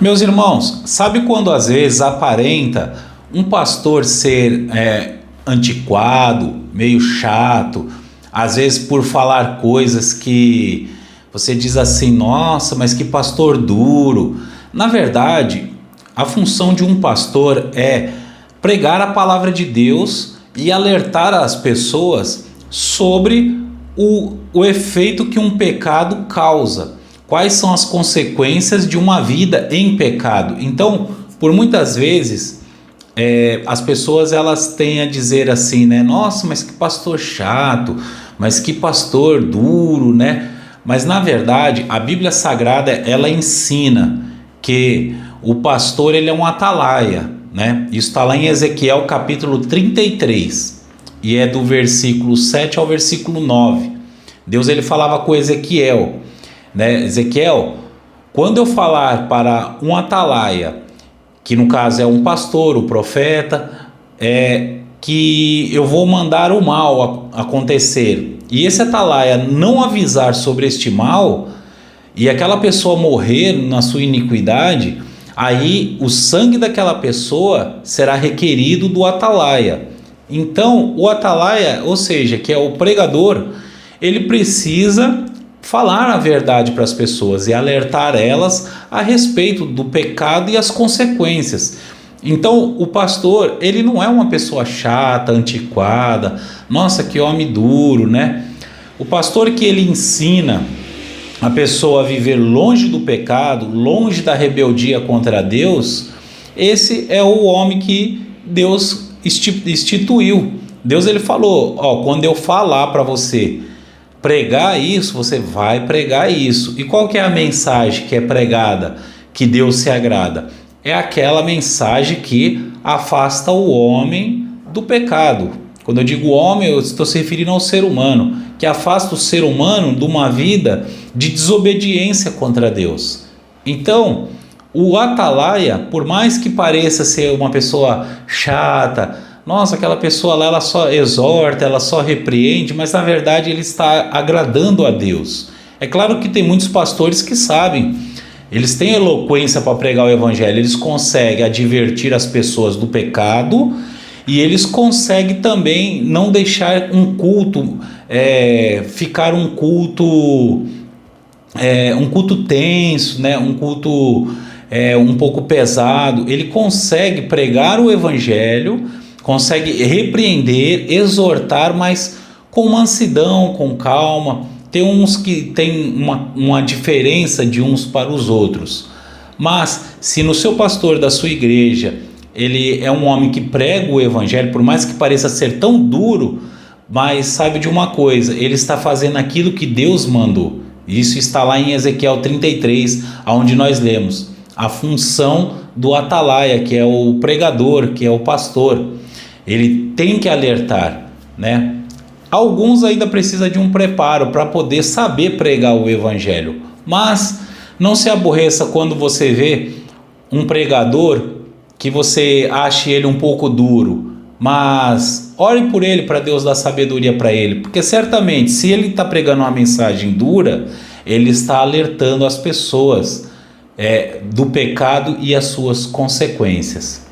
Meus irmãos, sabe quando às vezes aparenta um pastor ser antiquado, meio chato, às vezes por falar coisas que você diz assim, nossa, mas que pastor duro. Na verdade, a função de um pastor é pregar a palavra de Deus e alertar as pessoas sobre o efeito que um pecado causa. Quais são as consequências de uma vida em pecado? Então, por muitas vezes, as pessoas elas têm a dizer assim, né? Nossa, mas que pastor chato, mas que pastor duro, né? Mas na verdade, a Bíblia Sagrada ela ensina que o pastor ele é um atalaia, né? Isso está lá em Ezequiel capítulo 33 e é do versículo 7 ao versículo 9. Deus ele falava com Ezequiel, né? Ezequiel, quando eu falar para um atalaia, que no caso é um pastor, o profeta, que eu vou mandar o mal acontecer, e esse atalaia não avisar sobre este mal, e aquela pessoa morrer na sua iniquidade, aí o sangue daquela pessoa será requerido do atalaia. Então o atalaia, ou seja, que é o pregador, ele precisa falar a verdade para as pessoas e alertar elas a respeito do pecado e as consequências. Então o pastor, ele não é uma pessoa chata, antiquada, nossa, que homem duro, né? O pastor que ele ensina a pessoa a viver longe do pecado, longe da rebeldia contra Deus, esse é o homem que Deus instituiu. Deus ele falou, quando eu falar para você pregar isso, você vai pregar isso. E qual que é a mensagem que é pregada, que Deus se agrada? É aquela mensagem que afasta o homem do pecado. Quando eu digo homem, eu estou se referindo ao ser humano, que afasta o ser humano de uma vida de desobediência contra Deus. Então, o atalaia, por mais que pareça ser uma pessoa chata, nossa, aquela pessoa lá, ela só exorta, ela só repreende, mas na verdade ele está agradando a Deus. É claro que tem muitos pastores que sabem, eles têm eloquência para pregar o evangelho, eles conseguem advertir as pessoas do pecado e eles conseguem também não deixar um culto, ficar um culto tenso, né? Um culto um pouco pesado. Ele consegue pregar o evangelho, consegue repreender, exortar, mas com mansidão, com calma. Tem uns que tem uma diferença de uns para os outros. Mas se no seu pastor da sua igreja, ele é um homem que prega o evangelho, por mais que pareça ser tão duro, mas sabe de uma coisa, ele está fazendo aquilo que Deus mandou. Isso está lá em Ezequiel 33, onde nós lemos a função do atalaia, que é o pregador, que é o pastor. Ele tem que alertar, né? Alguns ainda precisam de um preparo para poder saber pregar o evangelho, mas não se aborreça quando você vê um pregador que você ache ele um pouco duro, mas ore por ele para Deus dar sabedoria para ele, porque certamente se ele está pregando uma mensagem dura, ele está alertando as pessoas do pecado e as suas consequências.